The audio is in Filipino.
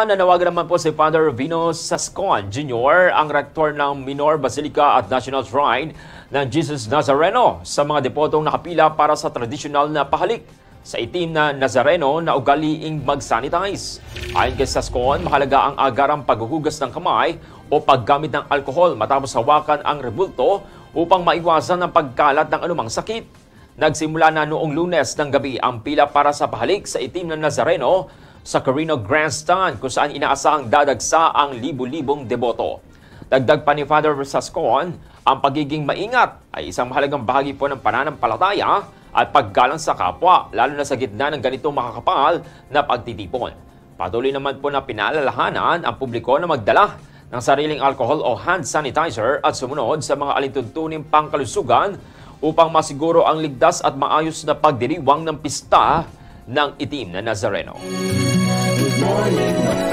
Nanawagan naman po si Father Vino Sascon Jr., ang rektor ng Minor Basilica at National Shrine ng Jesus Nazareno sa mga depotong nakapila para sa tradisyonal na pahalik sa itim na Nazareno na ugaliing mag-sanitize. Ayon kay Sascon, mahalaga ang agarang paghuhugas ng kamay o paggamit ng alkohol matapos hawakan ang rebulto upang maiwasan ang pagkalat ng anumang sakit. Nagsimula na noong Lunes ng gabi ang pila para sa pahalik sa itim na Nazareno sa Carino Grandstand kung saan inaasahang dadagsa ang libu-libong deboto. Dagdag pa ni Father Sascon, ang pagiging maingat ay isang mahalagang bahagi po ng pananampalataya at paggalang sa kapwa, lalo na sa gitna ng ganitong makakapal na pagtitipon. Patuloy naman po na pinaalalahanan ang publiko na magdala ng sariling alcohol o hand sanitizer at sumunod sa mga alintuntuning pangkalusugan upang masiguro ang ligtas at maayos na pagdiriwang ng pista ng itim na Nazareno. Good morning.